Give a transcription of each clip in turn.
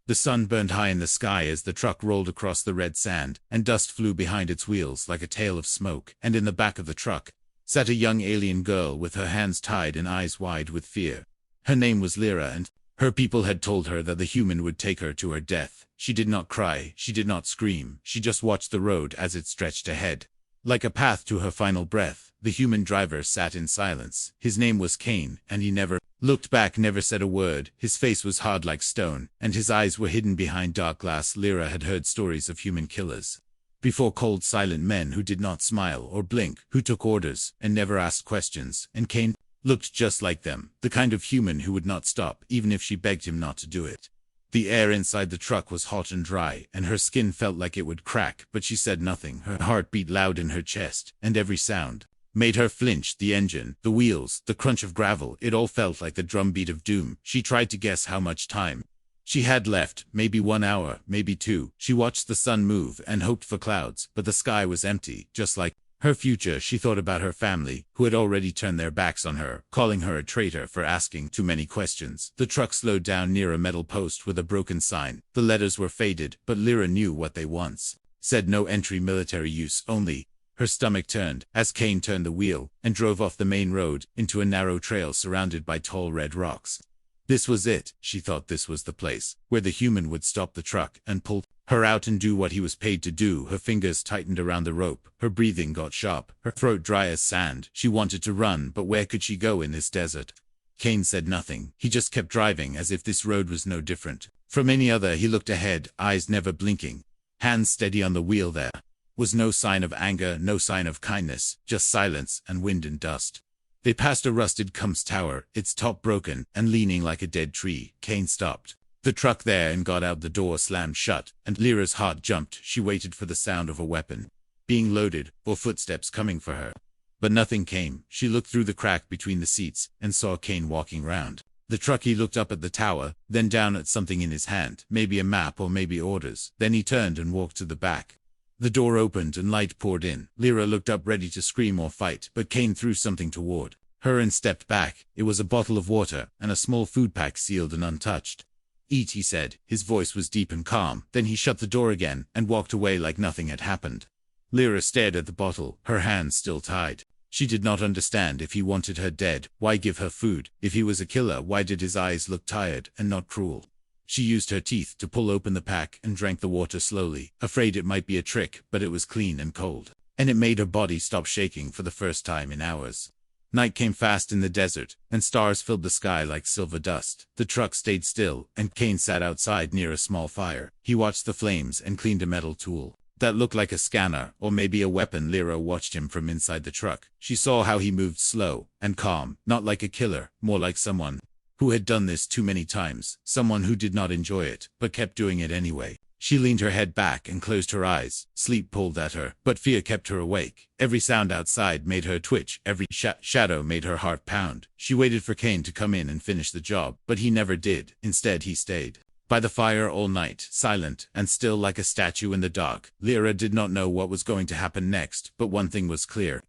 The sun burned high in the sky as the truck rolled across the red sand, and dust flew behind its wheels like a tail of smoke, and in the back of the truck sat a young alien girl with her hands tied and eyes wide with fear. Her name was Lyra, and her people had told her that the human would take her to her death. She did not cry, she did not scream, she just watched the road as it stretched ahead. Like a path to her final breath, the human driver sat in silence. His name was Cain, and he never looked back, never said a word. His face was hard like stone, and his eyes were hidden behind dark glass. Lyra had heard stories of human killers before, cold, silent men who did not smile or blink, who took orders and never asked questions, and Cain looked just like them, the kind of human who would not stop even if she begged him not to do it. The air inside the truck was hot and dry, and her skin felt like it would crack, but she said nothing. Her heart beat loud in her chest, and every sound made her flinch. The engine, the wheels, the crunch of gravel, it all felt like the drumbeat of doom. She tried to guess how much time she had left, maybe 1 hour, maybe 2. She watched the sun move and hoped for clouds, but the sky was empty, just like her future. She thought about her family, who had already turned their backs on her, calling her a traitor for asking too many questions. The truck slowed down near a metal post with a broken sign. The letters were faded, but Lyra knew what they once said: no entry, military use only. Her stomach turned as Cain turned the wheel and drove off the main road into a narrow trail surrounded by tall red rocks. This was it, she thought. This was the place where the human would stop the truck and pull her out and do what he was paid to do. Her fingers tightened around the rope, her breathing got sharp, her throat dry as sand. She wanted to run, but where could she go in this desert? Cain said nothing. He just kept driving as if this road was no different from any other. He looked ahead, eyes never blinking, hands steady on the wheel. There was no sign of anger, no sign of kindness, just silence and wind and dust. They passed a rusted Kum's tower, its top broken and leaning like a dead tree. Cain stopped the truck there and got out. The door slammed shut, and Lyra's heart jumped. She waited for the sound of a weapon being loaded or footsteps coming for her. But nothing came. She looked through the crack between the seats and saw Cain walking round the truck. He looked up at the tower, then down at something in his hand, maybe a map or maybe orders. Then he turned and walked to the back. The door opened and light poured in. Lyra looked up, ready to scream or fight, but Cain threw something toward her and stepped back. It was a bottle of water and a small food pack, sealed and untouched. "Eat," he said. His voice was deep and calm. Then he shut the door again and walked away like nothing had happened. Lyra stared at the bottle, her hands still tied. She did not understand. If he wanted her dead, why give her food? If he was a killer, why did his eyes look tired and not cruel? She used her teeth to pull open the pack and drank the water slowly, afraid it might be a trick, but it was clean and cold, and it made her body stop shaking for the first time in hours. Night came fast in the desert, and stars filled the sky like silver dust. The truck stayed still, and Cain sat outside near a small fire. He watched the flames and cleaned a metal tool that looked like a scanner, or maybe a weapon. Lyra watched him from inside the truck. She saw how he moved, slow and calm, not like a killer, more like someone who had done this too many times, someone who did not enjoy it, but kept doing it anyway. She leaned her head back and closed her eyes. Sleep pulled at her, but fear kept her awake. Every sound outside made her twitch, every shadow made her heart pound. She waited for Cain to come in and finish the job, but he never did. Instead, he stayed by the fire all night, silent and still like a statue in the dark. Lyra did not know what was going to happen next, but one thing was clear.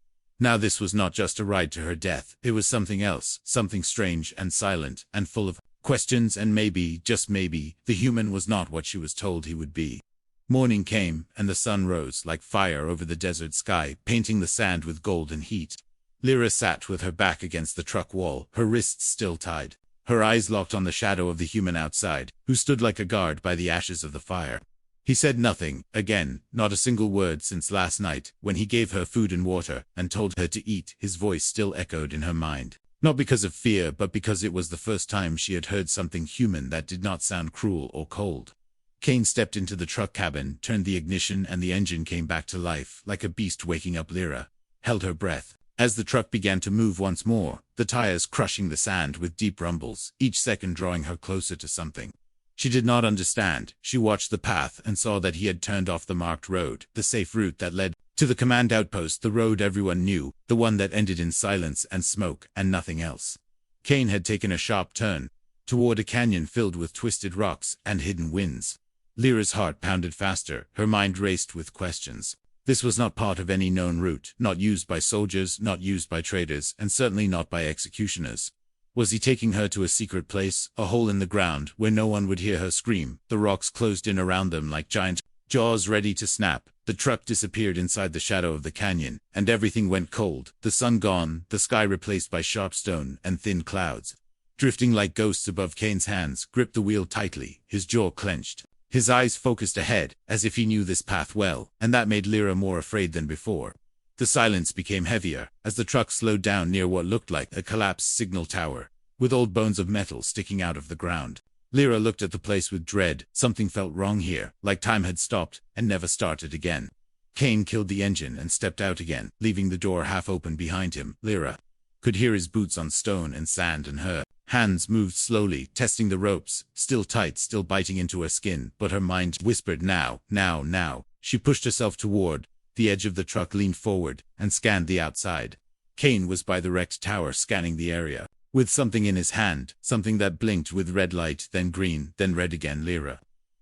Now this was not just a ride to her death. It was something else, something strange and silent and full of questions, and maybe, just maybe, the human was not what she was told he would be. Morning came, and the sun rose like fire over the desert sky, painting the sand with gold and heat. Lyra sat with her back against the truck wall, her wrists still tied, her eyes locked on the shadow of the human outside, who stood like a guard by the ashes of the fire. He said nothing, again, not a single word since last night, when he gave her food and water, and told her to eat. His voice still echoed in her mind. Not because of fear, but because it was the first time she had heard something human that did not sound cruel or cold. Cain stepped into the truck cabin, turned the ignition, and the engine came back to life, like a beast waking up. Lyra held her breath as the truck began to move once more, the tires crushing the sand with deep rumbles, each second drawing her closer to something she did not understand. She watched the path and saw that he had turned off the marked road, the safe route that led to the command outpost, the road everyone knew, the one that ended in silence and smoke and nothing else. Cain had taken a sharp turn toward a canyon filled with twisted rocks and hidden winds. Lyra's heart pounded faster, her mind raced with questions. This was not part of any known route, not used by soldiers, not used by traders, and certainly not by executioners. Was he taking her to a secret place, a hole in the ground, where no one would hear her scream? The rocks closed in around them like giant jaws ready to snap. The truck disappeared inside the shadow of the canyon, and everything went cold. The sun gone, the sky replaced by sharp stone and thin clouds. Drifting like ghosts above, Kane's hands gripped the wheel tightly, his jaw clenched. His eyes focused ahead, as if he knew this path well, and that made Lyra more afraid than before. The silence became heavier, as the truck slowed down near what looked like a collapsed signal tower, with old bones of metal sticking out of the ground. Lyra looked at the place with dread. Something felt wrong here, like time had stopped and never started again. Kane killed the engine and stepped out again, leaving the door half open behind him. Lyra could hear his boots on stone and sand, and her hands moved slowly, testing the ropes, still tight, still biting into her skin, but her mind whispered now, now, now. She pushed herself toward the edge of the truck, leaned forward, and scanned the outside. Kane was by the wrecked tower, scanning the area, with something in his hand, something that blinked with red light, then green, then red again. Lyra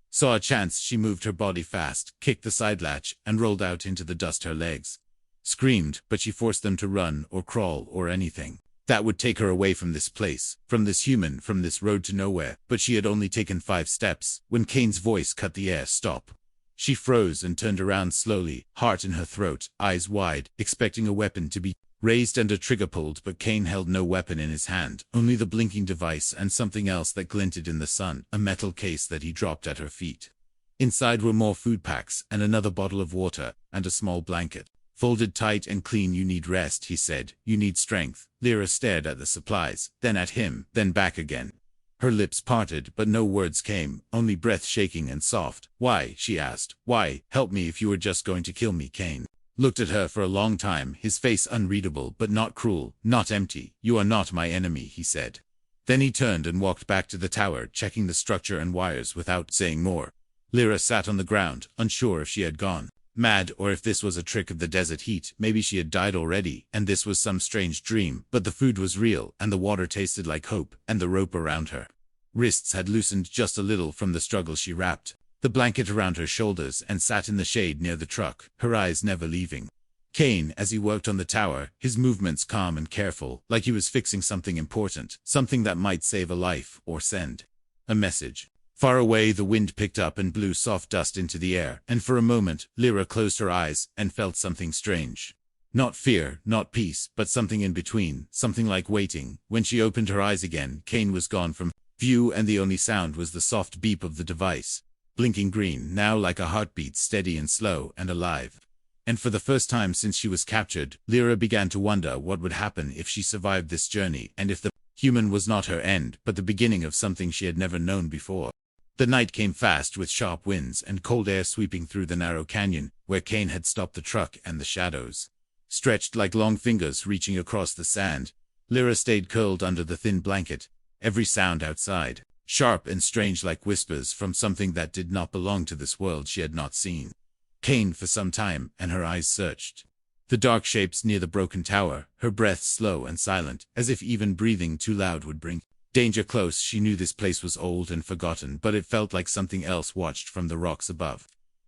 saw a chance. She moved her body fast, kicked the side latch, and rolled out into the dust. Her legs screamed, but she forced them to run or crawl or anything that would take her away from this place, from this human, from this road to nowhere. But she had only taken 5 steps when Kane's voice cut the air. Stop. She froze and turned around slowly, heart in her throat, eyes wide, expecting a weapon to be raised and a trigger pulled, but Kane held no weapon in his hand, only the blinking device and something else that glinted in the sun, a metal case that he dropped at her feet. Inside were more food packs and another bottle of water and a small blanket. Folded tight and clean. You need rest, he said. You need strength. Lyra stared at the supplies, then at him, then back again. Her lips parted, but no words came, only breath shaking and soft. Why? She asked. Why? Help me if you were just going to kill me. Kane looked at her for a long time, his face unreadable but not cruel, not empty. You are not my enemy, he said. Then he turned and walked back to the tower, checking the structure and wires without saying more. Lyra sat on the ground, unsure if she had gone mad or if this was a trick of the desert heat. Maybe she had died already, and this was some strange dream. But the food was real, and the water tasted like hope, and the rope around her wrists had loosened just a little from the struggle. She wrapped the blanket around her shoulders and sat in the shade near the truck, her eyes never leaving Kane as he worked on the tower, his movements calm and careful, like he was fixing something important, something that might save a life or send a message. Far away, the wind picked up and blew soft dust into the air, and for a moment, Lyra closed her eyes and felt something strange. Not fear, not peace, but something in between, something like waiting. When she opened her eyes again, Kane was gone from view, and the only sound was the soft beep of the device, blinking green, now like a heartbeat, steady and slow and alive. And for the first time since she was captured, Lyra began to wonder what would happen if she survived this journey, and if the human was not her end, but the beginning of something she had never known before. The night came fast, with sharp winds and cold air sweeping through the narrow canyon, where Kane had stopped the truck, and the shadows stretched like long fingers reaching across the sand. Lyra stayed curled under the thin blanket, every sound outside sharp and strange, like whispers from something that did not belong to this world she had not seen Kane for some time, and her eyes searched the dark shapes near the broken tower, her breath slow and silent, as if even breathing too loud would bring danger close. She knew this place was old and forgotten, but it felt like something else watched from the rocks above.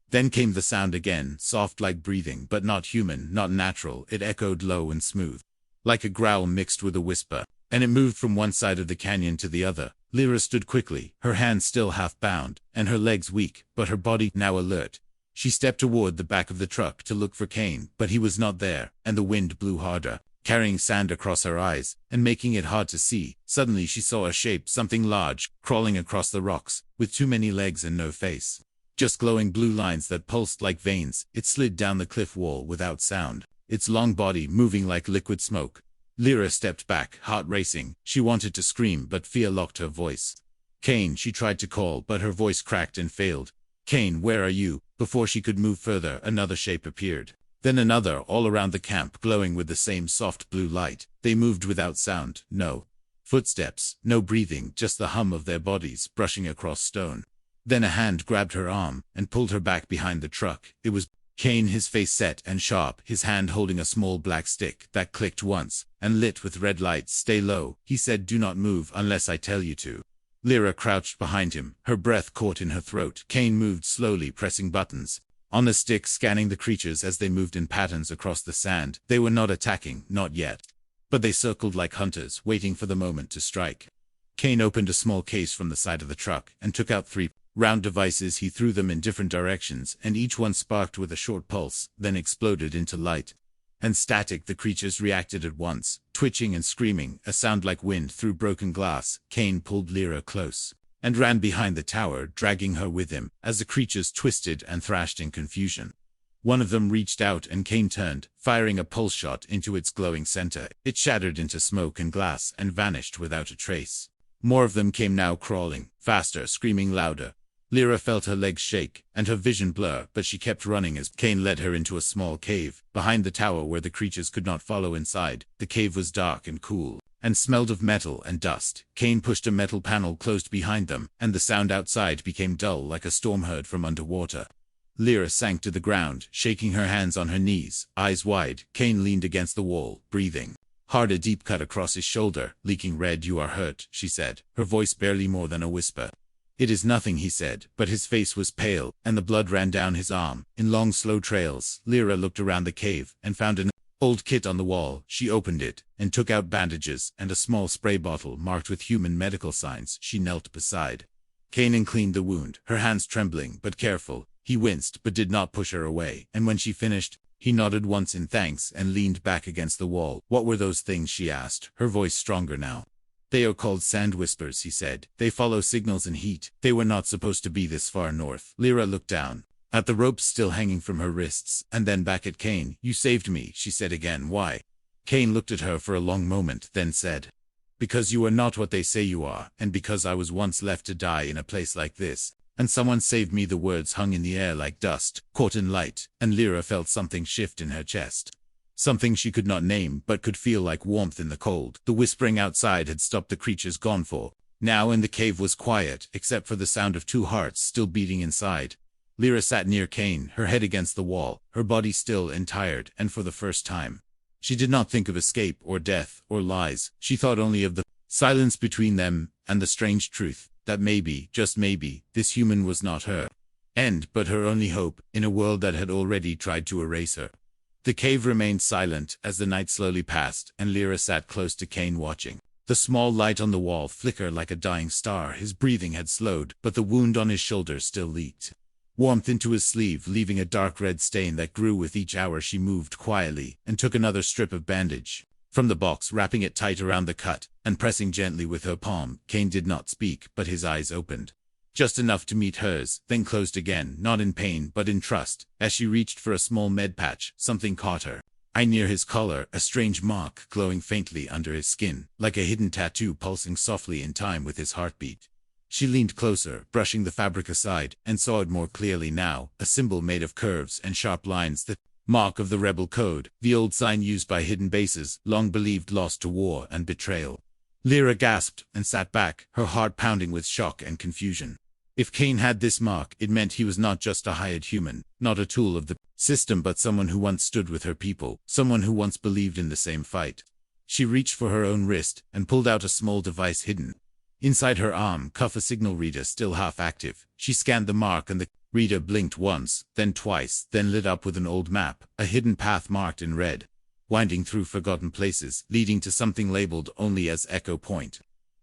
Then came the sound again, soft like breathing, but not human, not natural. It echoed low and smooth, like a growl mixed with a whisper, and it moved from one side of the canyon to the other. Lyra stood quickly, her hands still half bound, and her legs weak, but her body now alert. She stepped toward the back of the truck to look for Kane, but he was not there, and the wind blew harder, carrying sand across her eyes and making it hard to see. Suddenly she saw a shape, something large, crawling across the rocks, with too many legs and no face. Just glowing blue lines that pulsed like veins. It slid down the cliff wall without sound, its long body moving like liquid smoke. Lyra stepped back, heart racing. She wanted to scream, but fear locked her voice. Kane, she tried to call, but her voice cracked and failed. Kane, where are you? Before she could move further, another shape appeared. Then another, all around the camp, glowing with the same soft blue light. They moved without sound, no footsteps, no breathing, just the hum of their bodies brushing across stone. Then a hand grabbed her arm and pulled her back behind the truck. It was Kane, his face set and sharp, his hand holding a small black stick that clicked once and lit with red lights. Stay low, he said. Do not move unless I tell you to. Lyra crouched behind him, her breath caught in her throat. Kane moved slowly, pressing buttons on the stick, scanning the creatures as they moved in patterns across the sand. They were not attacking, not yet. but they circled like hunters, waiting for the moment to strike. Kane opened a small case from the side of the truck and took out 3 round devices. He threw them in different directions, and each one sparked with a short pulse, then exploded into light and static. The creatures reacted at once, twitching and screaming, a sound like wind through broken glass. Kane pulled Lyra close and ran behind the tower, dragging her with him, as the creatures twisted and thrashed in confusion. One of them reached out and Kane turned, firing a pulse shot into its glowing center. It shattered into smoke and glass and vanished without a trace. More of them came now, crawling faster, screaming louder. Lyra felt her legs shake and her vision blur, but she kept running as Kane led her into a small cave behind the tower where the creatures could not follow inside. The cave was dark and cool and smelled of metal and dust. Kane pushed a metal panel closed behind them, and the sound outside became dull like a storm heard from underwater. Lyra sank to the ground, shaking her hands on her knees, eyes wide. Kane leaned against the wall, breathing hard. A deep cut across his shoulder, leaking red. "You are hurt," she said, her voice barely more than a whisper. "It is nothing," he said, but his face was pale, and the blood ran down his arm in long, slow trails. Lyra looked around the cave and found an old kit on the wall. She opened it and took out bandages and a small spray bottle marked with human medical signs. She knelt beside Kane and cleaned the wound, her hands trembling but careful. He winced but did not push her away, and when she finished, he nodded once in thanks and leaned back against the wall. "What were those things?" she asked, her voice stronger now. "They are called sand whispers," he said. "They follow signals in heat. They were not supposed to be this far north." Lyra looked down at the ropes still hanging from her wrists, and then back at Kane. "You saved me," she said again. "Why?" Kane looked at her for a long moment, then said, "Because you are not what they say you are, and because I was once left to die in a place like this, and someone saved me." The words hung in the air like dust, caught in light, and Lyra felt something shift in her chest. Something she could not name, but could feel like warmth in the cold. The whispering outside had stopped, the creatures gone for now, and the cave was quiet, except for the sound of 2 hearts still beating inside. Lyra sat near Kane, her head against the wall, her body still and tired, and for the first time, she did not think of escape or death or lies. She thought only of the silence between them and the strange truth that maybe, just maybe, this human was not her end, but her only hope in a world that had already tried to erase her. The cave remained silent as the night slowly passed, and Lyra sat close to Kane, watching the small light on the wall flicker like a dying star. His breathing had slowed, but the wound on his shoulder still leaked warmth into his sleeve, leaving a dark red stain that grew with each hour. She moved quietly and took another strip of bandage from the box, wrapping it tight around the cut and pressing gently with her palm. Kane did not speak, but his eyes opened just enough to meet hers, then closed again, not in pain but in trust. As she reached for a small med patch, something caught her eye near his collar, a strange mark glowing faintly under his skin, like a hidden tattoo pulsing softly in time with his heartbeat. She leaned closer, brushing the fabric aside, and saw it more clearly now, a symbol made of curves and sharp lines, the mark of the rebel code, the old sign used by hidden bases, long believed lost to war and betrayal. Lyra gasped and sat back, her heart pounding with shock and confusion. If Kane had this mark, it meant he was not just a hired human, not a tool of the system, but someone who once stood with her people, someone who once believed in the same fight. She reached for her own wrist and pulled out a small device hidden inside her arm cuff, a signal reader still half active. She scanned the mark and the reader blinked once, then twice, then lit up with an old map, a hidden path marked in red, winding through forgotten places, leading to something labeled only as Echo Point.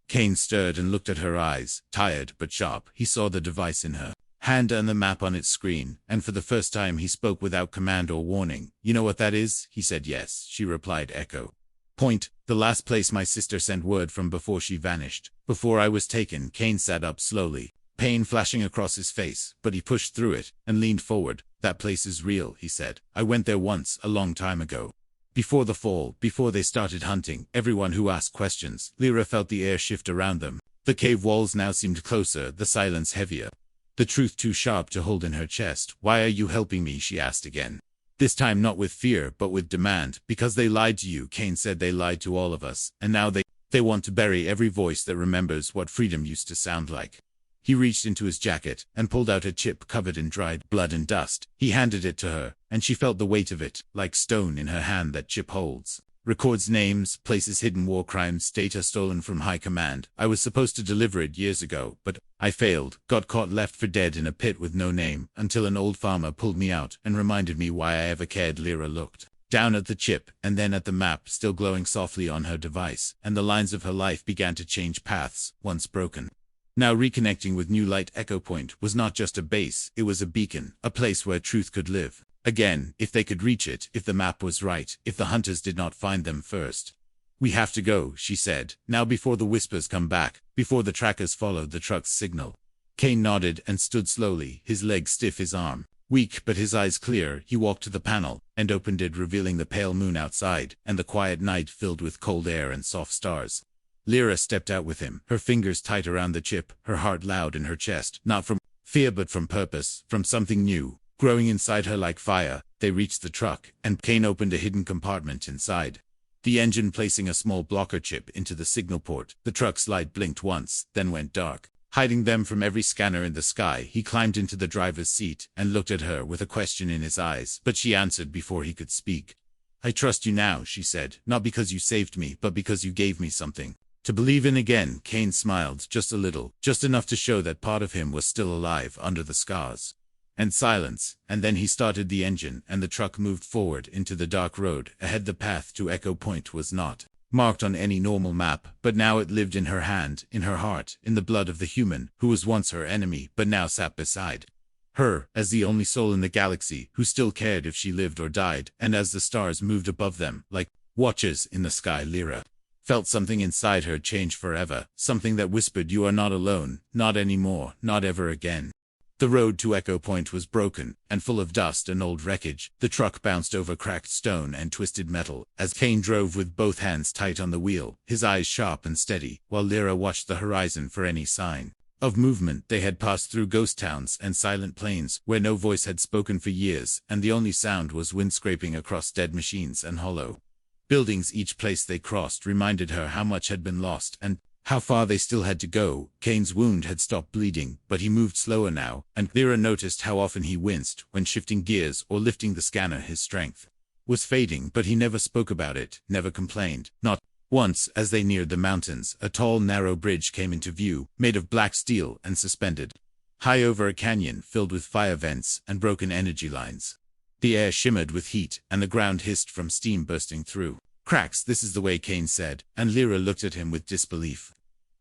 Kane stirred and looked at her eyes, tired but sharp. He saw the device in her hand and the map on its screen, and for the first time he spoke without command or warning. "You know what that is?" He said. "Yes," she replied. "Echo Point, the last place my sister sent word from before she vanished. Before I was taken." Kane sat up slowly, pain flashing across his face, but he pushed through it and leaned forward. "That place is real," he said. "I went there once, a long time ago. Before the fall, before they started hunting everyone who asked questions." Lyra felt the air shift around them. The cave walls now seemed closer, the silence heavier, the truth too sharp to hold in her chest. "Why are you helping me?" she asked again. This time not with fear, but with demand. "Because they lied to you," Kane said. "They lied to all of us, and now they want to bury every voice that remembers what freedom used to sound like." He reached into his jacket and pulled out a chip covered in dried blood and dust. He handed it to her, and she felt the weight of it, like stone in her hand. "That chip holds records names, places, hidden war crimes, data stolen from high command. I was supposed to deliver it years ago, but I failed, got caught, left for dead in a pit with no name, until an old farmer pulled me out and reminded me why I ever cared." Lyra looked down at the chip, and then at the map still glowing softly on her device, and the lines of her life began to change paths, once broken. Now reconnecting with New Light Echo Point was not just a base, it was a beacon, a place where truth could live. Again, if they could reach it, if the map was right, if the hunters did not find them first. "We have to go," she said, "now before the whispers come back, before the trackers followed the truck's signal." Kane nodded and stood slowly, his leg stiff, his arm weak but his eyes clear. He walked to the panel and opened it, revealing the pale moon outside and the quiet night filled with cold air and soft stars. Lyra stepped out with him, her fingers tight around the chip, her heart loud in her chest, not from fear but from purpose, from something new, growing inside her like fire. They reached the truck, and Kane opened a hidden compartment inside. The engine placing a small blocker chip into the signal port. The truck's light blinked once, then went dark, hiding them from every scanner in the sky. He climbed into the driver's seat and looked at her with a question in his eyes, but she answered before he could speak. "I trust you now," she said, "not because you saved me, but because you gave me something to believe in again." Kane smiled, just a little, just enough to show that part of him was still alive under the scars. And silence, and then he started the engine, and the truck moved forward into the dark road ahead. The path to Echo Point was not marked on any normal map, but now it lived in her hand, in her heart, in the blood of the human who was once her enemy, but now sat beside her as the only soul in the galaxy who still cared if she lived or died. And as the stars moved above them, like watchers in the sky, Lyra felt something inside her change forever, something that whispered, "You are not alone, not anymore, not ever again." The road to Echo Point was broken and full of dust and old wreckage. The truck bounced over cracked stone and twisted metal as Kane drove with both hands tight on the wheel, his eyes sharp and steady, while Lyra watched the horizon for any sign of movement. They had passed through ghost towns and silent plains where no voice had spoken for years, and the only sound was wind scraping across dead machines and hollow buildings. Each place they crossed reminded her how much had been lost and how far they still had to go. Kane's wound had stopped bleeding, but he moved slower now, and Lyra noticed how often he winced when shifting gears or lifting the scanner. His strength was fading, but he never spoke about it, never complained, not once. As they neared the mountains, a tall, narrow bridge came into view, made of black steel and suspended high over a canyon filled with fire vents and broken energy lines. The air shimmered with heat, and the ground hissed from steam bursting through cracks. "This is the way," Kane said, and Lyra looked at him with disbelief.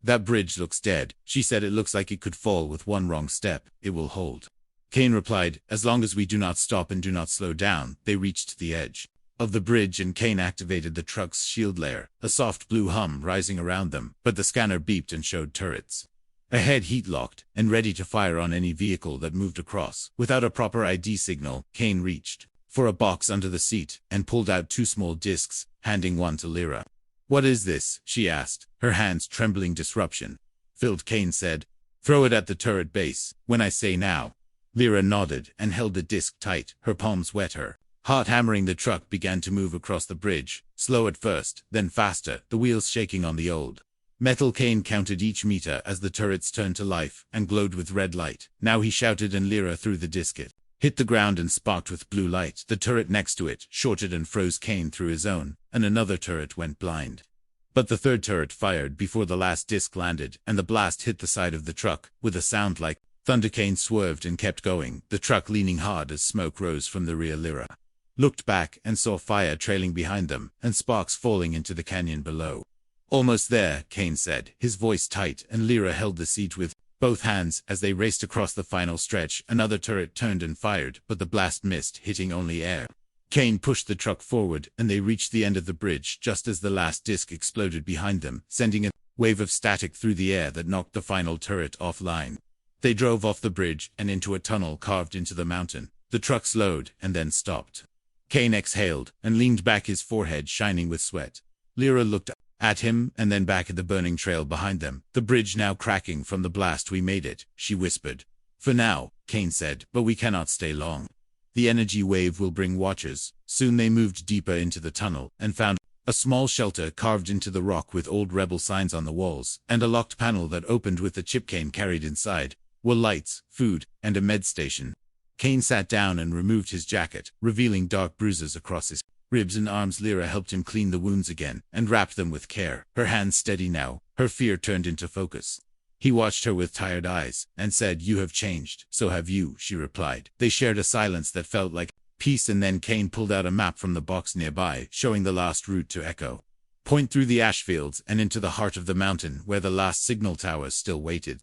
"That bridge looks dead," she said. "It looks like it could fall with one wrong step. It will hold." Kane replied, "As long as we do not stop and do not slow down." They reached the edge of the bridge, and Kane activated the truck's shield layer, a soft blue hum rising around them, but the scanner beeped and showed turrets ahead, heat-locked and ready to fire on any vehicle that moved across. Without a proper ID signal, Kane reached for a box under the seat and pulled out 2 small discs, handing one to Lyra. "What is this?" she asked, her hands trembling. "Disruption filled," Kane said. "Throw it at the turret base when I say now." Lyra nodded and held the disc tight, her palms wet, her heart hammering. The truck began to move across the bridge, slow at first, then faster, the wheels shaking on the old metal. Kane counted each meter as the turrets turned to life and glowed with red light. Now he shouted, and Lyra threw the disc. It hit the ground and sparked with blue light. The turret next to it shorted and froze Kane through his own, and another turret went blind. But the third turret fired before the last disc landed, and the blast hit the side of the truck with a sound like thunder. Kane swerved and kept going, the truck leaning hard as smoke rose from the rear. Lyra looked back and saw fire trailing behind them and sparks falling into the canyon below. "Almost there," Kane said, his voice tight, and Lyra held the seat with both hands. As they raced across the final stretch, another turret turned and fired, but the blast missed, hitting only air. Kane pushed the truck forward, and they reached the end of the bridge just as the last disc exploded behind them, sending a wave of static through the air that knocked the final turret offline. They drove off the bridge and into a tunnel carved into the mountain. The truck slowed and then stopped. Kane exhaled and leaned back, his forehead shining with sweat. Lyra looked at him and then back at the burning trail behind them, the bridge now cracking from the blast. "We made it," she whispered. "For now," Kane said, "but we cannot stay long. The energy wave will bring watchers." Soon they moved deeper into the tunnel and found a small shelter carved into the rock with old rebel signs on the walls, and a locked panel that opened with the chip. Kane carried inside were lights, food, and a med station. Kane sat down and removed his jacket, revealing dark bruises across his ribs and arms. Lyra helped him clean the wounds again and wrapped them with care, her hands steady now, her fear turned into focus. He watched her with tired eyes and said, "You have changed." "So have you," she replied. They shared a silence that felt like Peace. And then Kane pulled out a map from the box nearby, showing the last route to Echo Point through the ash fields and into the heart of the mountain where the last signal towers still waited.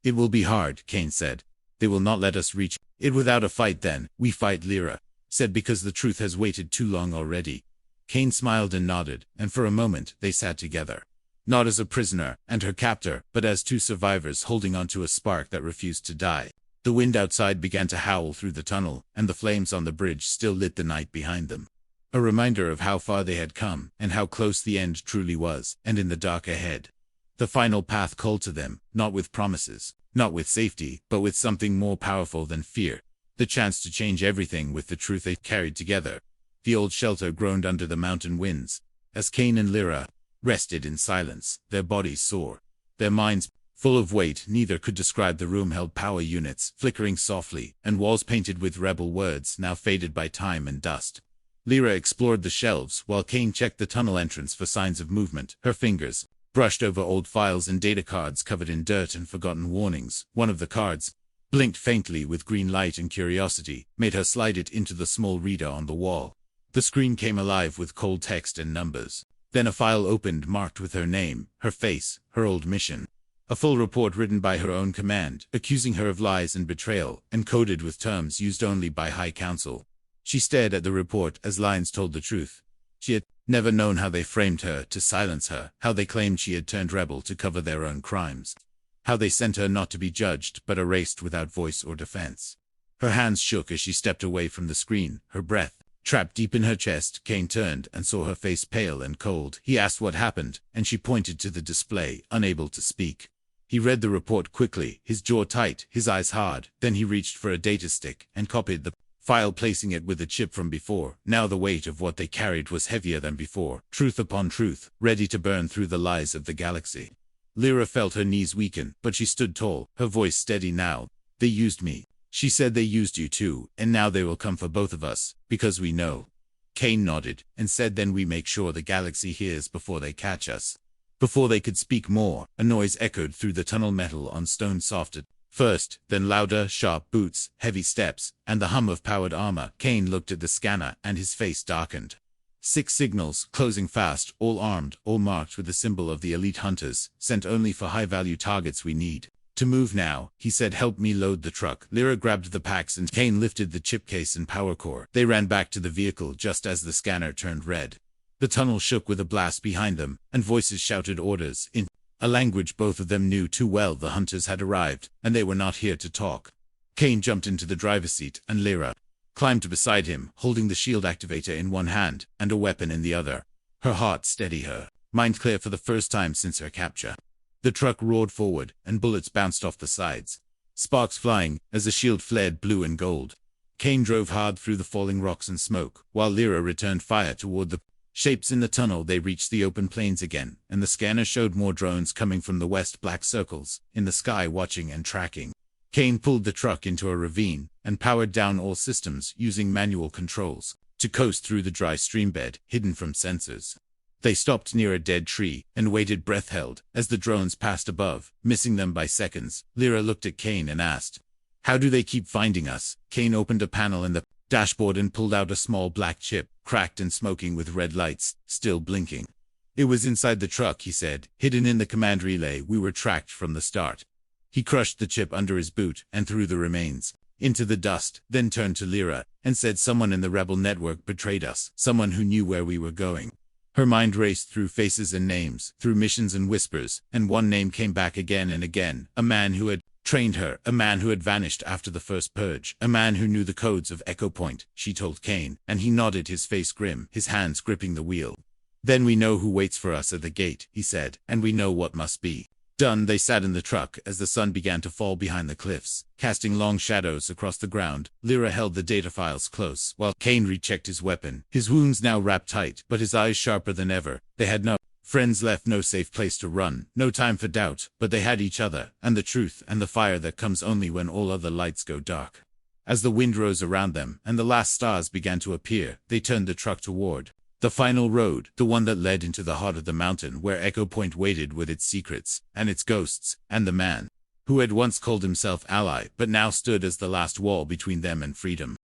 It will be hard, Kane said. They will not let us reach it without a fight. Then we fight, Lyra said, because the truth has waited too long already. Kane smiled and nodded, and for a moment they sat together. Not as a prisoner and her captor, but as two survivors holding onto a spark that refused to die. The wind outside began to howl through the tunnel, and the flames on the bridge still lit the night behind them. A reminder of how far they had come, and how close the end truly was, and in the dark ahead. The final path called to them, not with promises, not with safety, but with something more powerful than fear. The chance to change everything with the truth they carried together. The old shelter groaned under the mountain winds, as Kane and Lyra rested in silence, their bodies sore, their minds full of weight. Neither could describe the room held power units flickering softly, and walls painted with rebel words now faded by time and dust. Lyra explored the shelves while Kane checked the tunnel entrance for signs of movement. Her fingers brushed over old files and data cards covered in dirt and forgotten warnings. One of the cards blinked faintly with green light, and curiosity made her slide it into the small reader on the wall. The screen came alive with cold text and numbers. Then a file opened marked with her name, her face, her old mission. A full report written by her own command, accusing her of lies and betrayal, encoded with terms used only by High Council. She stared at the report as lines told the truth. She had never known how they framed her to silence her, how they claimed she had turned rebel to cover their own crimes, how they sent her not to be judged but erased without voice or defense. Her hands shook as she stepped away from the screen, her breath trapped deep in her chest. Kane turned and saw her face pale and cold. He asked what happened, and she pointed to the display, unable to speak. He read the report quickly, his jaw tight, his eyes hard. Then he reached for a data stick and copied the file, placing it with the chip from before. Now the weight of what they carried was heavier than before, truth upon truth, ready to burn through the lies of the galaxy. Lyra felt her knees weaken, but she stood tall, her voice steady now. They used me. She said they used you too, and now they will come for both of us, because we know. Kane nodded, and said, then we make sure the galaxy hears before they catch us. Before they could speak more, a noise echoed through the tunnel. Metal on stone softened first, then louder, sharp boots, heavy steps, and the hum of powered armor. Kane looked at the scanner, and his face darkened. 6 signals, closing fast, all armed, all marked with the symbol of the elite hunters, sent only for high-value targets. We need to move now, he said. Help me load the truck. Lyra grabbed the packs and Kane lifted the chip case and power core. They ran back to the vehicle just as the scanner turned red. The tunnel shook with a blast behind them, and voices shouted orders in a language both of them knew too well. The hunters had arrived, and they were not here to talk. Kane jumped into the driver's seat, and Lyra climbed beside him, holding the shield activator in one hand and a weapon in the other. Her heart steady, her mind clear for the first time since her capture. The truck roared forward, and bullets bounced off the sides, sparks flying as the shield flared blue and gold. Kane drove hard through the falling rocks and smoke, while Lyra returned fire toward the shapes in the tunnel. They reached the open plains again, and the scanner showed more drones coming from the west, black circles in the sky watching and tracking. Kane pulled the truck into a ravine and powered down all systems using manual controls to coast through the dry streambed, hidden from sensors. They stopped near a dead tree and waited, breath held, as the drones passed above, missing them by seconds. Lyra looked at Kane and asked, how do they keep finding us? Kane opened a panel in the dashboard and pulled out a small black chip, cracked and smoking with red lights, still blinking. It was inside the truck, he said, hidden in the command relay. We were tracked from the start. He crushed the chip under his boot and threw the remains into the dust, then turned to Lyra and said, someone in the rebel network betrayed us, someone who knew where we were going. Her mind raced through faces and names, through missions and whispers, and one name came back again and again. A man who had trained her, a man who had vanished after the first purge, a man who knew the codes of Echo Point, she told Kane, and he nodded, his face grim, his hands gripping the wheel. Then we know who waits for us at the gate, he said, and we know what must be done. They sat in the truck as the sun began to fall behind the cliffs, casting long shadows across the ground. Lyra held the data files close, while Kane rechecked his weapon, his wounds now wrapped tight, but his eyes sharper than ever. They had no friends left, no safe place to run, no time for doubt, but they had each other, and the truth, and the fire that comes only when all other lights go dark. As the wind rose around them, and the last stars began to appear, they turned the truck toward the final road, the one that led into the heart of the mountain where Echo Point waited with its secrets, and its ghosts, and the man who had once called himself ally, but now stood as the last wall between them and freedom.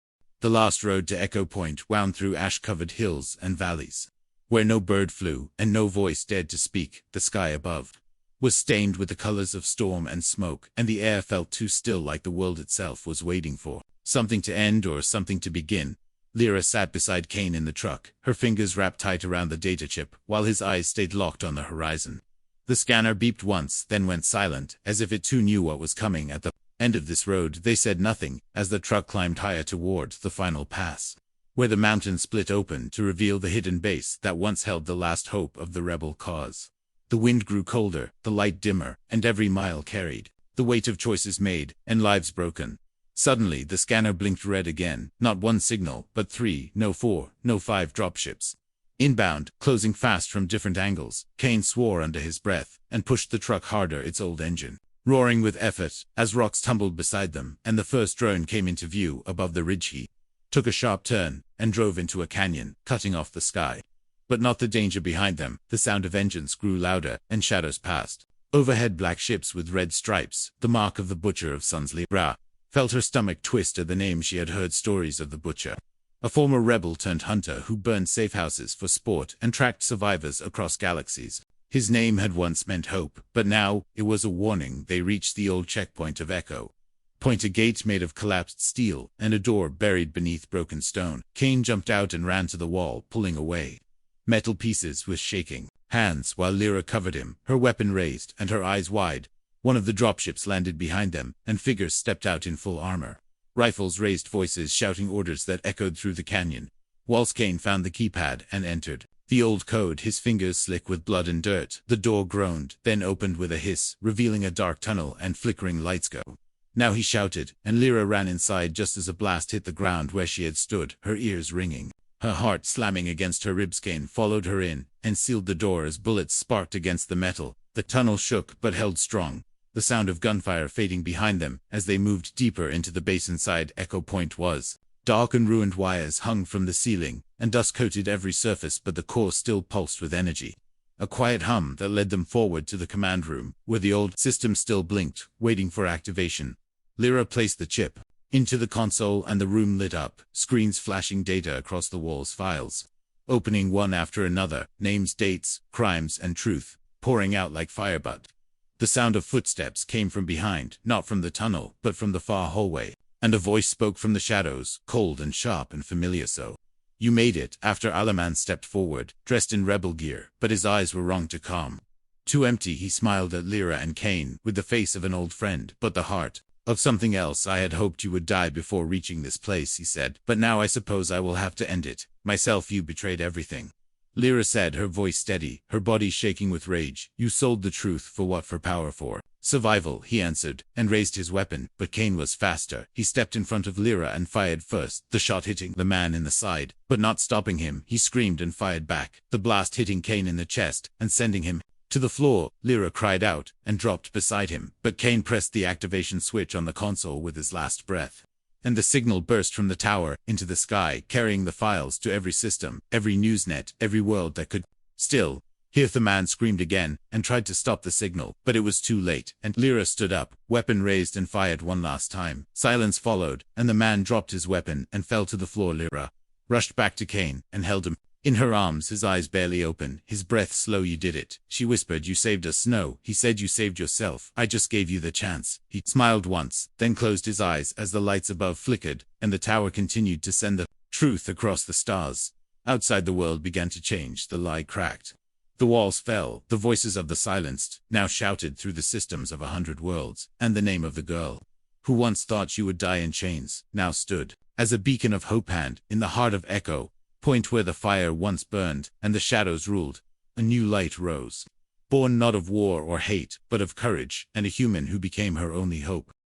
The last road to Echo Point wound through ash-covered hills and valleys, where no bird flew and no voice dared to speak. The sky above was stained with the colors of storm and smoke, and the air felt too still, like the world itself was waiting for something to end or something to begin. Lyra sat beside Kane in the truck, her fingers wrapped tight around the data chip, while his eyes stayed locked on the horizon. The scanner beeped once, then went silent, as if it too knew what was coming. At the end of this road, they said nothing, as the truck climbed higher toward the final pass, where the mountain split open to reveal the hidden base that once held the last hope of the rebel cause. The wind grew colder, the light dimmer, and every mile carried the weight of choices made and lives broken. Suddenly the scanner blinked red again, not one signal, but 3, no 4, no 5 dropships. Inbound, closing fast from different angles. Kane swore under his breath, and pushed the truck harder, its old engine roaring with effort, as rocks tumbled beside them, and the first drone came into view above the ridge. He took a sharp turn, and drove into a canyon, cutting off the sky. But not the danger behind them. The sound of engines grew louder, and shadows passed. Overhead, black ships with red stripes, the mark of the Butcher of Suns. Lyra felt her stomach twist at the name. She had heard stories of the Butcher, a former rebel-turned-hunter who burned safe houses for sport and tracked survivors across galaxies. His name had once meant hope, but now it was a warning. They reached the old checkpoint of Echo Point, a gate made of collapsed steel, and a door buried beneath broken stone. Kane jumped out and ran to the wall, pulling away metal pieces with shaking hands, while Lyra covered him, her weapon raised and her eyes wide. One of the dropships landed behind them, and figures stepped out in full armor. Rifles raised, voices shouting orders that echoed through the canyon. Walls. Kane found the keypad and entered the old code, his fingers slick with blood and dirt. The door groaned, then opened with a hiss, revealing a dark tunnel and flickering lights. Go now, he shouted, and Lyra ran inside just as a blast hit the ground where she had stood, her ears ringing, her heart slamming against her ribs. Kane followed her in, and sealed the door as bullets sparked against the metal. The tunnel shook but held strong, the sound of gunfire fading behind them as they moved deeper into the base. Inside Echo Point was dark and ruined. Wires hung from the ceiling, and dust coated every surface, but the core still pulsed with energy. A quiet hum that led them forward to the command room, where the old system still blinked, waiting for activation. Lyra placed the chip into the console, and the room lit up, screens flashing data across the walls, files opening one after another, names, dates, crimes, and truth pouring out like fire. But the sound of footsteps came from behind, not from the tunnel, but from the far hallway. And a voice spoke from the shadows, cold and sharp and familiar. So you made it. After Alaman stepped forward, dressed in rebel gear, but his eyes were wrong to calm, too empty. He smiled at Lyra and Kane, with the face of an old friend, but the heart of something else. I had hoped you would die before reaching this place, he said, but now I suppose I will have to end it myself. You betrayed everything, Lyra said, her voice steady, her body shaking with rage. You sold the truth. For what? For power, for survival, he answered, and raised his weapon. But Kane was faster. He stepped in front of Lyra and fired first, the shot hitting the man in the side, but not stopping him. He screamed and fired back, the blast hitting Kane in the chest and sending him to the floor. Lyra cried out and dropped beside him, but Kane pressed the activation switch on the console with his last breath, and the signal burst from the tower into the sky, carrying the files to every system, every newsnet, every world that could still hear. The man screamed again and tried to stop the signal, but it was too late, and Lyra stood up, weapon raised, and fired one last time. Silence followed, and the man dropped his weapon and fell to the floor. Lyra rushed back to Kane and held him in her arms, his eyes barely open, his breath slow. You did it, she whispered. You saved us. No, he said, you saved yourself. I just gave you the chance. He smiled once, then closed his eyes as the lights above flickered, and the tower continued to send the truth across the stars. Outside, the world began to change. The lie cracked. The walls fell. The voices of the silenced now shouted through the systems of 100 worlds, and the name of the girl who once thought she would die in chains now stood as a beacon of hope. And in the heart of Echo Point, where the fire once burned and the shadows ruled, a new light rose, born not of war or hate, but of courage, and a human who became her only hope.